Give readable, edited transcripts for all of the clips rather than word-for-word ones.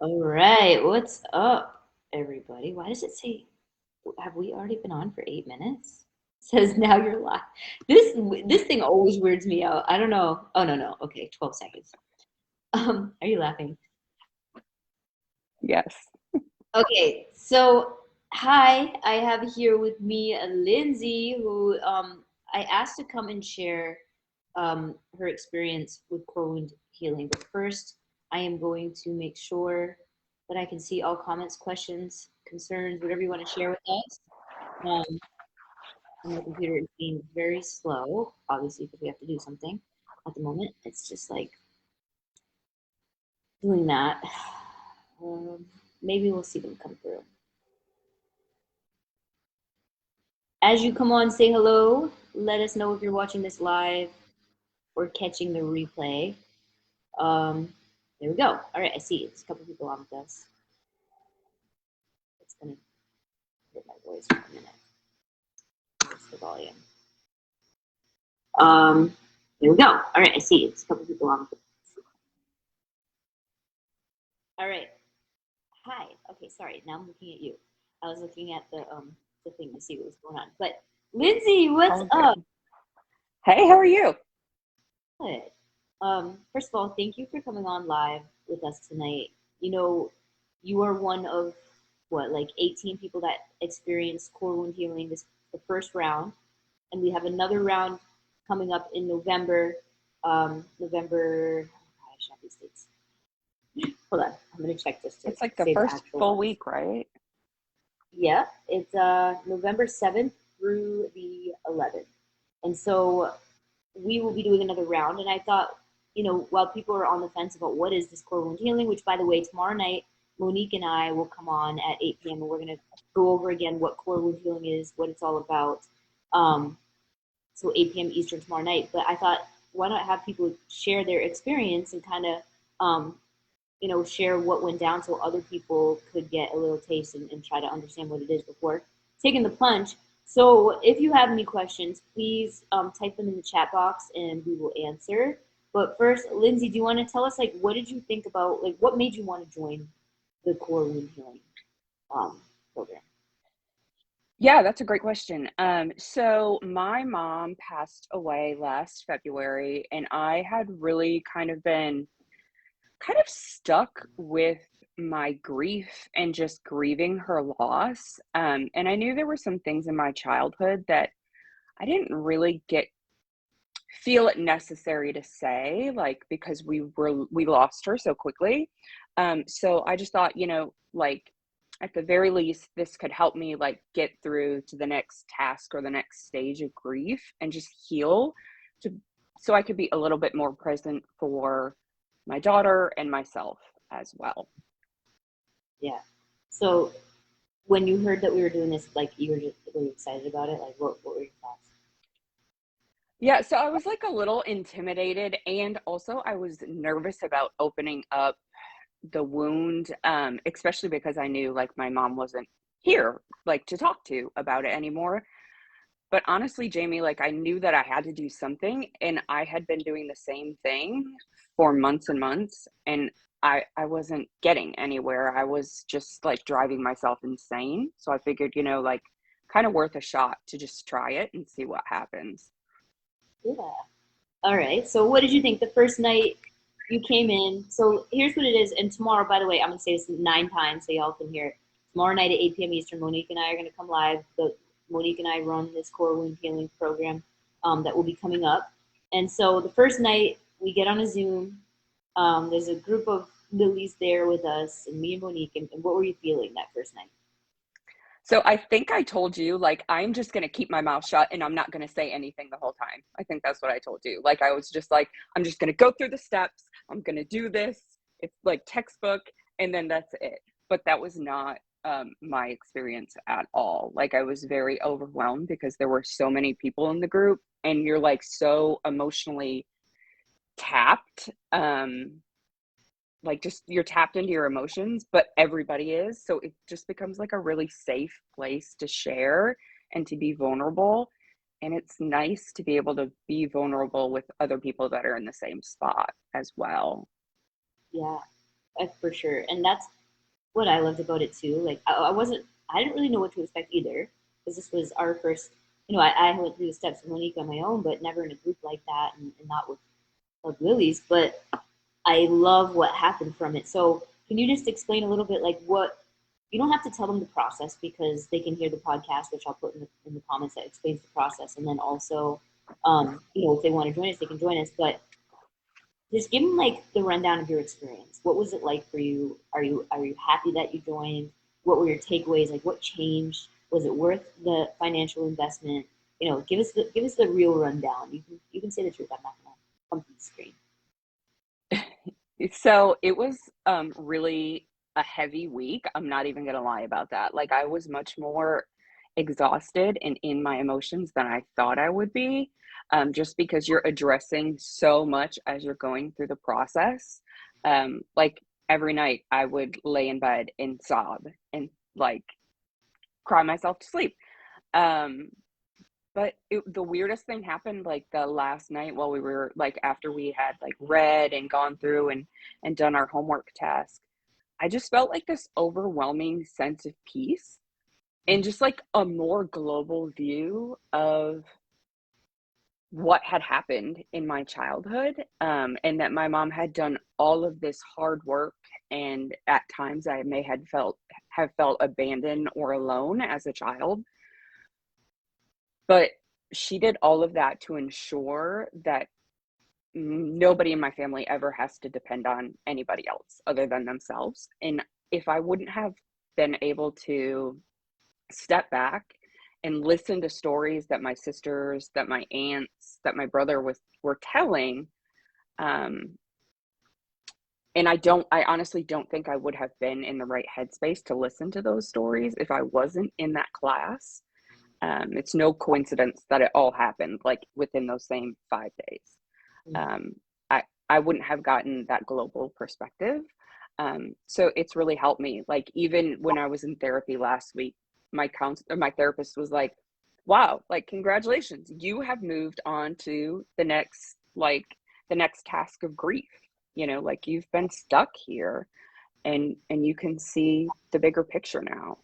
All right, what's up, everybody? Why does it say, have we already been on for 8 minutes? It says now you're live. This thing always weirds me out. I don't know. Oh no. Okay, 12 seconds. Are you laughing? Yes. Okay, so hi, I have here with me Lindsay, who I asked to come and share her experience with core wound healing. But first, I am going to make sure that I can see all comments, questions, concerns, whatever you want to share with us. Um, and my computer is being very slow, obviously, because we have to do something at the moment. It's just like doing that. Um, Maybe we'll see them come through. As you come on, say hello. Let us know if you're watching this live or catching the replay. Um, there we go. All right, I see it's a couple people on with us. It's gonna hit my voice for a minute. What's the volume? There we go. All right, I see it's a couple people on with us. All right. Hi. Okay, sorry. Now I'm looking at you. I was looking at the thing to see what was going on. But Lindsay, what's All up? good. Hey, how are you? Good. First of all, thank you for coming on live with us tonight. You know, you are one of what, like 18 people that experienced core wound healing this the first round, and we have another round coming up in November. November. I should have these dates. Hold on, I'm gonna check just to It's like the say the first actual full ones. week, right? Yeah, it's November 7th through the 11th, and so we will be doing another round. And I thought, while people are on the fence about what is this core wound healing, which by the way, tomorrow night, Monique and I will come on at 8 p.m. and we're going to go over again what core wound healing is, what it's all about. Um, so 8 p.m. Eastern tomorrow night. But I thought, why not have people share their experience and kind of, share what went down so other people could get a little taste and try to understand what it is before taking the plunge. So if you have any questions, please type them in the chat box and we will answer. But first, Lindsay, do you want to tell us, like, what did you think about, like, what made you want to join the core wound healing program? Yeah, that's a great question. So my mom passed away last February, and I had really been stuck with my grief and just grieving her loss. And I knew there were some things in my childhood that I didn't really feel it necessary to say, like, because we lost her so quickly. So I just thought, like, at the very least, this could help me, like, get through to the next task or the next stage of grief and just heal to so I could be a little bit more present for my daughter and myself as well. Yeah. So when you heard that we were doing this, like, you were just really excited about it. Like, what were your thoughts? Yeah, so I was like a little intimidated, and also I was nervous about opening up the wound, especially because I knew, like, my mom wasn't here, like, to talk to about it anymore. But honestly, Jamie, like, I knew that I had to do something, and I had been doing the same thing for months and months, and I wasn't getting anywhere. I was just, like, driving myself insane. So I figured, like, kind of worth a shot to just try it and see what happens. Yeah. All right. So what did you think the first night you came in? So here's what it is. And tomorrow, by the way, I'm gonna say this 9 times so y'all can hear it. Tomorrow night at 8 p.m. Eastern, Monique and I are gonna come live. Monique and I run this core wound healing program that will be coming up. And so the first night we get on a Zoom. There's a group of Lilles there with us, and me and Monique. And what were you feeling that first night? So I think I told you, like, I'm just going to keep my mouth shut and I'm not going to say anything the whole time. I think that's what I told you. Like, I was just like, I'm just going to go through the steps. I'm going to do this. It's like textbook, and then that's it. But that was not my experience at all. Like, I was very overwhelmed because there were so many people in the group, and you're like so emotionally tapped. Like, just you're tapped into your emotions, but everybody is, so it just becomes like a really safe place to share and to be vulnerable. And it's nice to be able to be vulnerable with other people that are in the same spot as well. Yeah. For sure. And that's what I loved about it too. Like I didn't really know what to expect either because this was our first. I went through the steps with Monique on my own, but never in a group like that, and not with Lilles. But I love what happened from it. So can you just explain a little bit like what you don't have to tell them the process because they can hear the podcast, which I'll put in the comments that explains the process, and then also, if they want to join us, they can join us. But just give them like the rundown of your experience. What was it like for you? Are you happy that you joined? What were your takeaways? Like what changed? Was it worth the financial investment? Give us the real rundown. You can say the truth. I'm not gonna come to the screen. So it was really a heavy week. I'm not even gonna lie about that. Like I was much more exhausted and in my emotions than I thought I would be, just because you're addressing so much as you're going through the process. Like every night I would lay in bed and sob and like cry myself to sleep. Um, but the weirdest thing happened like the last night while we were like after we had like read and gone through and done our homework task. I just felt like this overwhelming sense of peace and just like a more global view of what had happened in my childhood, and that my mom had done all of this hard work, and at times I may have felt abandoned or alone as a child, but she did all of that to ensure that nobody in my family ever has to depend on anybody else other than themselves. And if I wouldn't have been able to step back and listen to stories that my sisters, that my aunts, that my brother were telling, um, and I honestly don't think I would have been in the right headspace to listen to those stories if I wasn't in that class. It's no coincidence that it all happened like within those same 5 days. Um, I wouldn't have gotten that global perspective. So it's really helped me. Like even when I was in therapy last week, my therapist was like, "Wow, like congratulations, you have moved on to the next task of grief. Like you've been stuck here, and you can see the bigger picture now."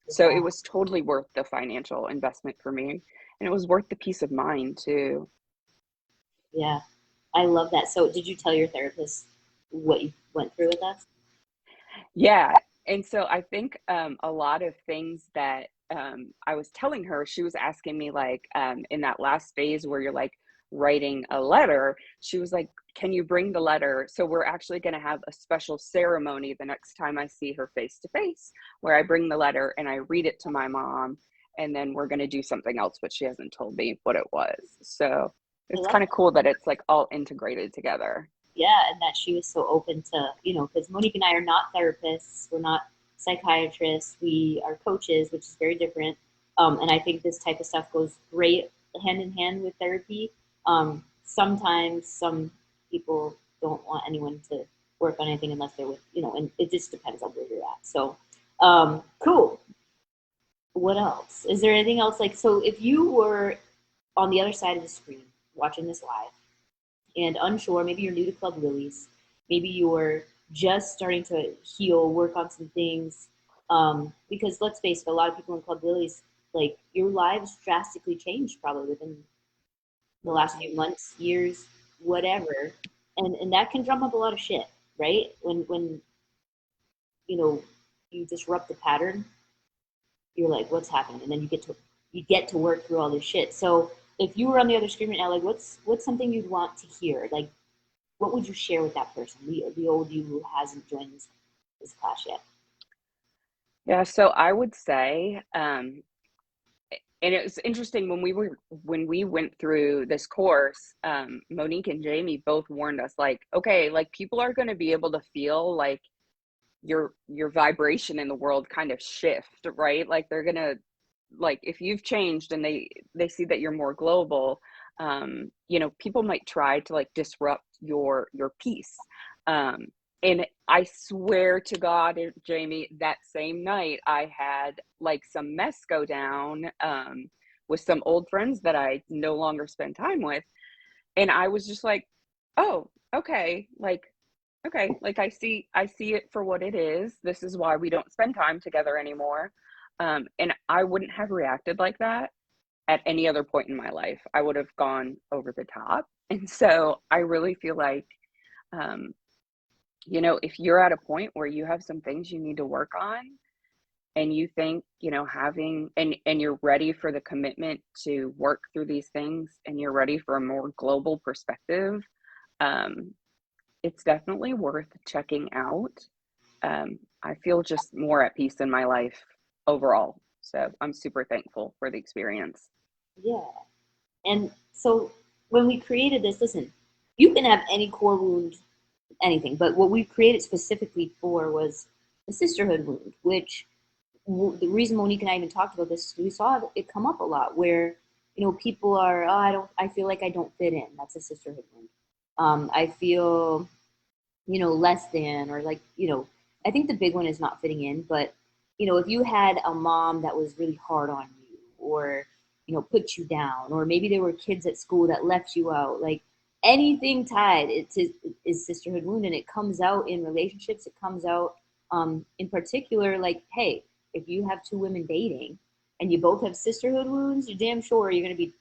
So it was totally worth the financial investment for me, and it was worth the peace of mind too. Yeah, I love that. So, did you tell your therapist what you went through with us? Yeah. And so I think a lot of things that I was telling her, she was asking me, like, in that last phase where you're like writing a letter, she was like, "Can you bring the letter?" So we're actually going to have a special ceremony the next time I see her face to face, where I bring the letter and I read it to my mom. And then we're going to do something else, but she hasn't told me what it was. So I it's love kind of that. cool that it's like all integrated together. Yeah, and that she was so open to, because Monique and I are not therapists, we're not psychiatrists, we are coaches, which is very different. And I think this type of stuff goes great hand in hand with therapy. Sometimes some people don't want anyone to work on anything unless they're with, and it just depends on where you're at. So, cool. What else? Is there anything else? Like, so if you were on the other side of the screen watching this live, and unsure. Maybe you're new to Club Lilles. Maybe you're just starting to heal, work on some things. Because let's face it, a lot of people in Club Lilles, like your lives drastically changed probably within the last few months, years, whatever. And that can drum up a lot of shit, right? When you know you disrupt the pattern, you're like, what's happening? And then you get to work through all this shit. So if you were on the other screen right now, like what's something you'd want to hear? Like what would you share with that person, the old you who hasn't joined this class yet? Yeah, so I would say, and it was interesting when we went through this course, Monique and Jamie both warned us, like, okay, like people are going to be able to feel like your vibration in the world kind of shift, right? Like they're gonna, like if you've changed and they see that you're more global, people might try to like disrupt your peace. um and I swear to God, Jamie, that same night I had like some mess go down, with some old friends that I no longer spend time with, and I was just like, oh, okay, like Okay, like I see it for what it is. This is why we don't spend time together anymore. And I wouldn't have reacted like that at any other point in my life. I would have gone over the top. And so I really feel like, um, if you're at a point where you have some things you need to work on, and you think, having and you're ready for the commitment to work through these things, and you're ready for a more global perspective, um, it's definitely worth checking out. I feel just more at peace in my life overall. So I'm super thankful for the experience. Yeah. And so when we created this, listen, you can have any core wound, anything, but what we created specifically for was the sisterhood wound, which the reason Monique and I even talked about this is we saw it come up a lot where, people are, oh, I feel like I don't fit in. That's a sisterhood wound. I feel, less than, or like, I think the big one is not fitting in, but, if you had a mom that was really hard on you or, put you down, or maybe there were kids at school that left you out, like anything tied, is sisterhood wound. And it comes out in relationships. It comes out in particular, like, hey, if you have two women dating and you both have sisterhood wounds, you're damn sure you're going to be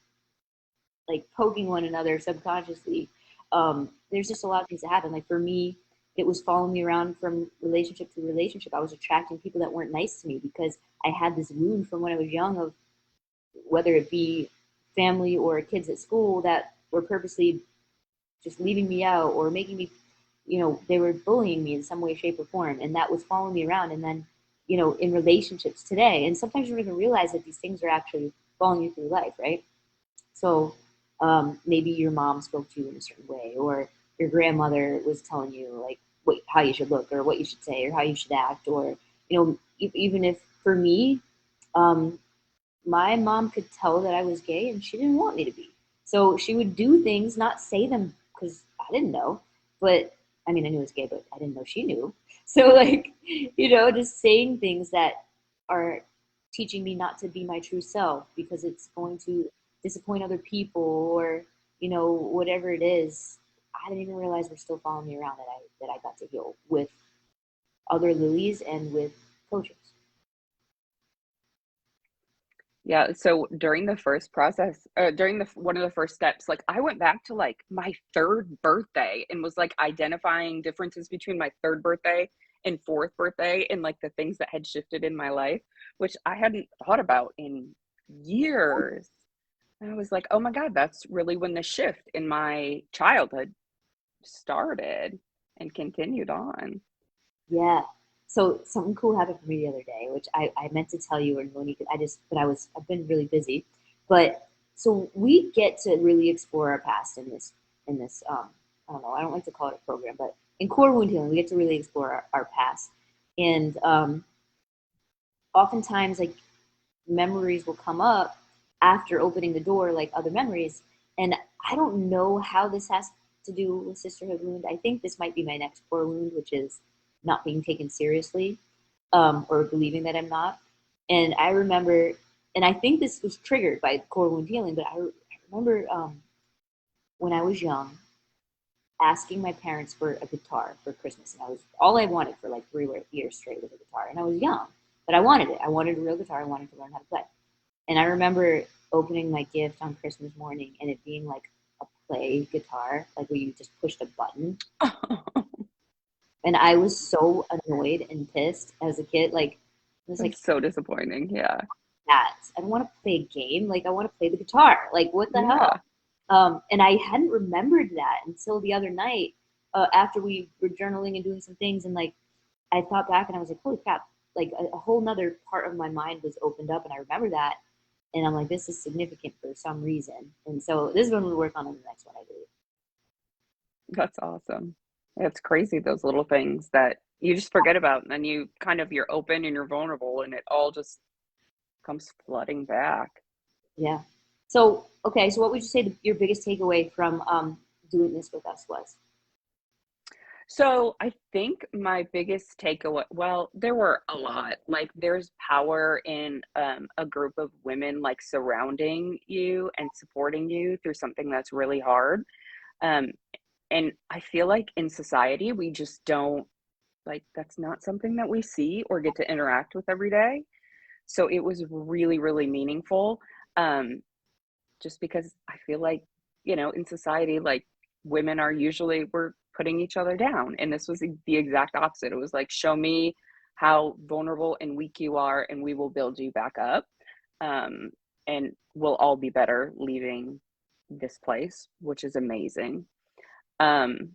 like poking one another subconsciously. There's just a lot of things that happen. Like for me, it was following me around from relationship to relationship. I was attracting people that weren't nice to me because I had this wound from when I was young of whether it be family or kids at school that were purposely just leaving me out or making me, they were bullying me in some way, shape, or form. And that was following me around. And then, in relationships today. And sometimes you don't even realize that these things are actually following you through life, right? So maybe your mom spoke to you in a certain way, or your grandmother was telling you like how you should look, or what you should say, or how you should act, or even if for me, um, my mom could tell that I was gay, and she didn't want me to be. So she would do things, not say them because I didn't know, but I mean I knew I was gay, but I didn't know she knew. So like just saying things that are teaching me not to be my true self because it's going to disappoint other people, or whatever it is. I didn't even realize we're still following me around, that I got to heal with other Lilies and with coaches. Yeah, so during the first process, during the one of the first steps, like I went back to like my third birthday and was like identifying differences between my third birthday and fourth birthday and like the things that had shifted in my life, which I hadn't thought about in years. And I was like, oh my God, that's really when the shift in my childhood started and continued on. Yeah. So something cool happened for me the other day, which I meant to tell you, and Monique, but I've been really busy. But so we get to really explore our past in this, I don't know, I don't like to call it a program, but in core wound healing, we get to really explore our past. And oftentimes, like, memories will come up after opening the door, like other memories. And I don't know how this has to do with sisterhood wound. I think this might be my next core wound, which is not being taken seriously, or believing that I'm not. And I remember, and I think this was triggered by core wound healing, but I remember when I was young asking my parents for a guitar for Christmas. And I was all I wanted for like 3 years straight was a guitar. And I was young, but I wanted it. I wanted a real guitar. I wanted to learn how to play. And I remember opening my gift on Christmas morning and it being like a play guitar, like where you just pushed a button. And I was so annoyed and pissed as a kid. Like, I was like, That's so disappointing. Yeah. that. I don't want to play a game. Like, I want to play the guitar. Like, what the hell? Yeah. And I hadn't remembered that until the other night, after we were journaling and doing some things. And like, I thought back and I was like, holy crap, like a whole nother part of my mind was opened up. And I remember that. And I'm like, this is significant for some reason. And so this is when we work on the next one, I believe. That's awesome. It's crazy, those little things that you just forget about, and then you're open and you're vulnerable, and it all just comes flooding back. Yeah. So, okay. So what would you say your biggest takeaway from doing this with us was? So I think my biggest takeaway, well, there were a lot. Like there's power in a group of women like surrounding you and supporting you through something that's really hard. Um, And I feel like in society, we just don't, like, that's not something that we see or get to interact with every day. So it was really, really meaningful. Um, just because I feel like, in society, like, women are usually, we're putting each other down. And this was the exact opposite. It was like, show me how vulnerable and weak you are, and we will build you back up. Um, and we'll all be better leaving this place, which is amazing. Um,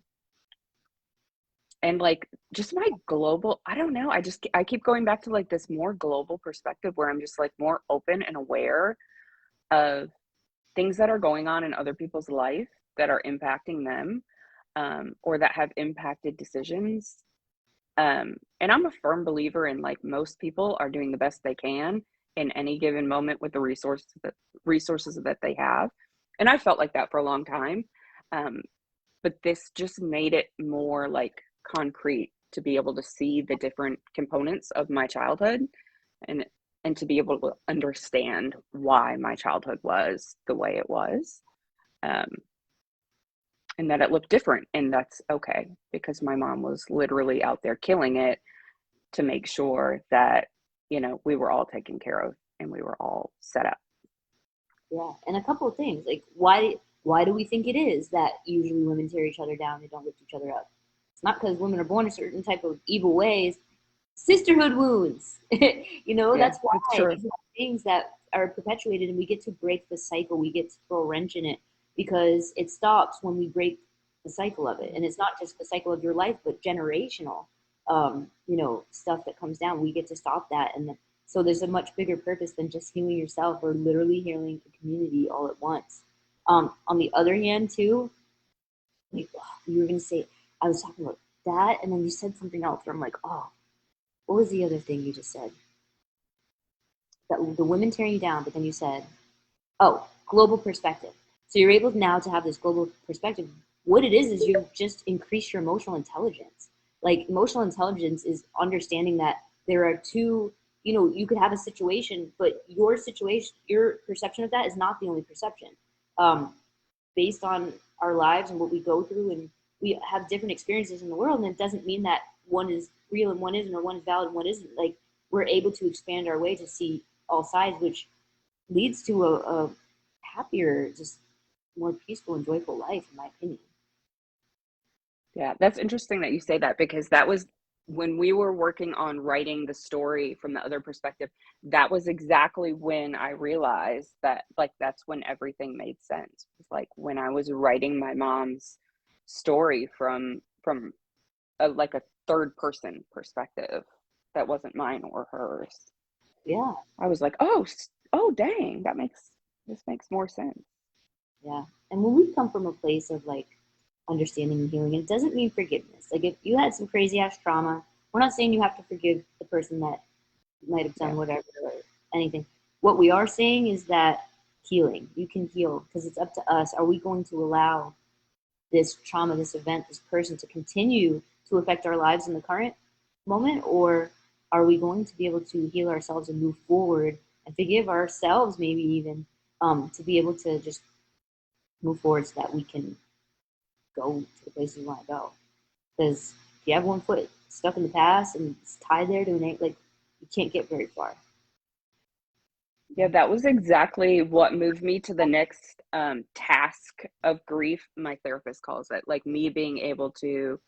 and like, just my global, I don't know, I keep going back to like this more global perspective where I'm just like more open and aware of things that are going on in other people's life that are impacting them, or that have impacted decisions. And I'm a firm believer in, like, most people are doing the best they can in any given moment with the resources that they have. And I felt like that for a long time. Um, but this just made it more like concrete to be able to see the different components of my childhood, and to be able to understand why my childhood was the way it was, um, and that it looked different, and that's okay, because my mom was literally out there killing it to make sure that we were all taken care of and we were all set up. Yeah, and a couple of things like why do we think it is that usually women tear each other down, they don't lift each other up? It's not because women are born a certain type of evil ways. Sisterhood wounds. Yeah, That's why that's true. these are things that are perpetuated, and we get to break the cycle. We get to throw a wrench in it because it stops when we break the cycle of it. And it's not just the cycle of your life, but generational, stuff that comes down. We get to stop that. And so there's a much bigger purpose than just healing yourself or literally healing a community all at once. On the other hand, too, you were going to say, I was talking about that, and then you said something else where I'm like, oh, what was the other thing you just said? That the women tearing you down, but then you said, oh, global perspective. So you're able now to have this global perspective. What it is you just increase your emotional intelligence. Like emotional intelligence is understanding that there are two, you could have a situation, but your perception of that is not the only perception. Um, Based on our lives and what we go through, and we have different experiences in the world, and it doesn't mean that one is real and one isn't, or one is valid and one isn't. Like we're able to expand our way to see all sides, which leads to a happier, just more peaceful and joyful life, in my opinion. Yeah, that's interesting that you say that, because that was when we were working on writing the story from the other perspective. That was exactly when I realized that, like, that's when everything made sense. It's like when I was writing my mom's story from like a third person perspective that wasn't mine or hers. Yeah, I was like, oh, dang, this makes more sense. yeah. And when we come from a place of like understanding and healing, it doesn't mean forgiveness. Like if you had some crazy ass trauma, we're not saying you have to forgive the person that might have done Yeah. whatever or anything. What we are saying is that healing, you can heal because it's up to us. Are we going to allow this trauma, this event, this person to continue to affect our lives in the current moment? Or are we going to be able to heal ourselves and move forward and forgive ourselves, maybe even to be able to just move forward so that we can go to the places we want to go? Because if you have one foot stuck in the past and it's tied there to an ankle, like you can't get very far. Yeah, that was exactly what moved me to the next task of grief, my therapist calls it, like me being able to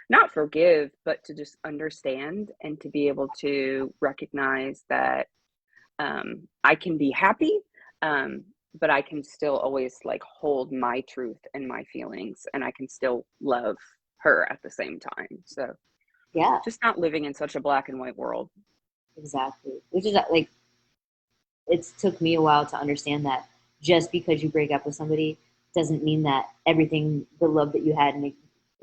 not forgive, but to just understand and to be able to recognize that I can be happy, um, but I can still always like hold my truth and my feelings, and I can still love her at the same time. So Yeah, just not living in such a black and white world. exactly. Which is like it took me a while to understand that just because you break up with somebody doesn't mean that everything, the love that you had,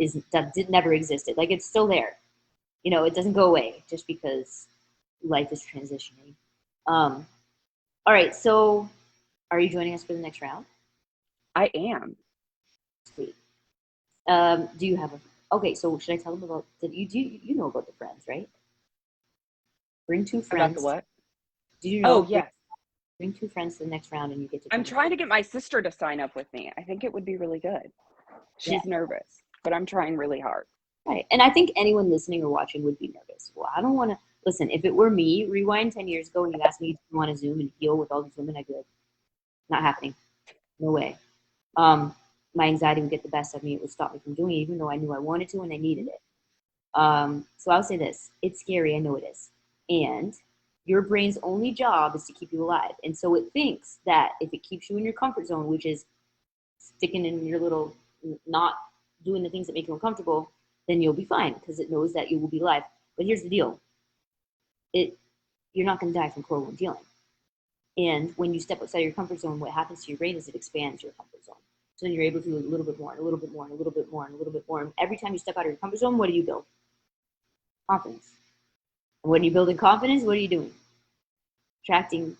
is that did never existed. Like it's still there. It doesn't go away just because life is transitioning. Um, all right, so are you joining us for the next round? I am. Sweet. Do you have a? Okay, so should I tell them about? Did you know about the friends, right? Bring two About the friends. what? Did you Oh, know? yes. Bring two friends to the next round, and you get to I'm join us. trying to get my sister to sign up with me. I think it would be really good. Yeah, She's nervous. but I'm trying really hard. Right. And I think anyone listening or watching would be nervous. Well, I don't want to listen. If it were me, rewind 10 years ago and you asked me, do you want to Zoom and heal with all these women? I'd be like, not happening. No way. Um, my anxiety would get the best of me. It would stop me from doing it, even though I knew I wanted to and I needed it. So I'll say this: it's scary. I know it is. And your brain's only job is to keep you alive. And so it thinks that if it keeps you in your comfort zone, which is sticking in your little, not doing the things that make you uncomfortable, then you'll be fine because it knows that you will be alive. But here's the deal: it you're not going to die from Core wound healing. And when you step outside your comfort zone, what happens to your brain is it expands your comfort zone. So then you're able to do a little bit more, and a little bit more, and a little bit more, and a little bit more. And every time you step out of your comfort zone, what do you build? Confidence. And when you're building confidence, what are you doing? Attracting,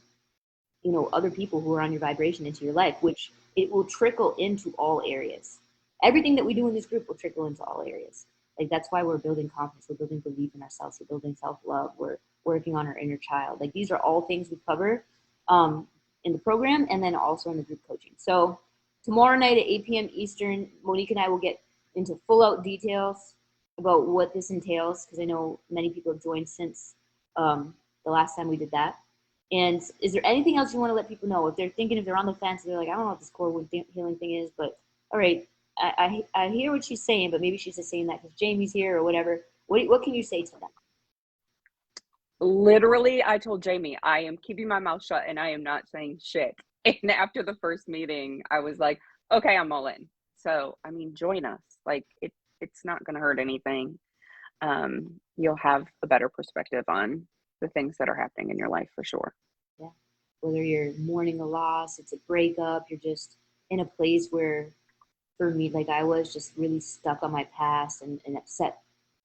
other people who are on your vibration into your life, which it will trickle into all areas. Everything that we do in this group will trickle into all areas. Like that's why we're building confidence, we're building belief in ourselves, we're building self-love, we're working on our inner child. Like these are all things we cover in the program and then also in the group coaching. So tomorrow night at 8 p.m. Eastern, Monique and I will get into full out details about what this entails because I know many people have joined since the last time we did that. And is there anything else you want to let people know? If they're thinking, if they're on the fence, they're like, I don't know what this core wound healing thing is, but all right, I hear what she's saying, but maybe she's just saying that because Jamie's here or whatever. What can you say to them? Literally, I told Jamie, I am keeping my mouth shut and I am not saying shit. And after the first meeting, I was like, okay, I'm all in. So, I mean, join us. Like, it's not going to hurt anything. You'll have a better perspective on the things that are happening in your life for sure. Yeah. Whether you're mourning a loss, it's a breakup, you're just in a place where, for me, like I was just really stuck on my past and upset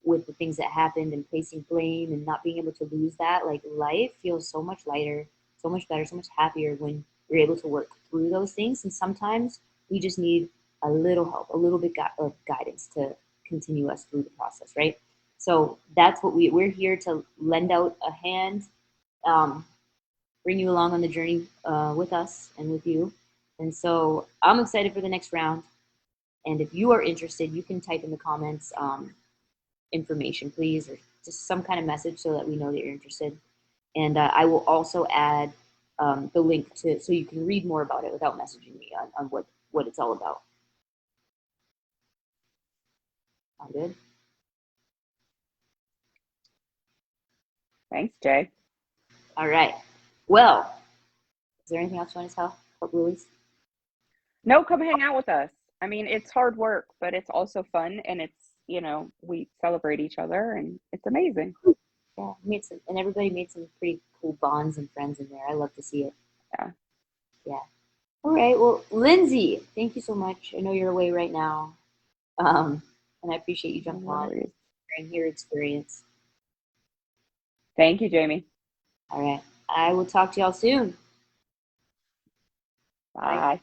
with the things that happened and placing blame and not being able to lose that. Like life feels so much lighter, so much better, so much happier when you're able to work through those things. And sometimes we just need a little help, a little bit of guidance to continue us through the process, right? So that's what we're here to lend out a hand, um, bring you along on the journey with us and with you. And so I'm excited for the next round. And if you are interested, you can type in the comments information, please, or just some kind of message so that we know that you're interested. And I will also add the link to so you can read more about it without messaging me on what it's all about. Sound good? Thanks, Jay. All right. Well, is there anything else you want to tell about Lilles? No, come hang out with us. I mean, it's hard work, but it's also fun and it's, we celebrate each other and it's amazing. Yeah, and everybody made some pretty cool bonds and friends in there. I love to see it. Yeah. Yeah. All right. Well, Lindsey, thank you so much. I know you're away right now, and I appreciate you jumping on and sharing your experience. Thank you, Jamie. All right. I will talk to y'all soon. Bye. Bye.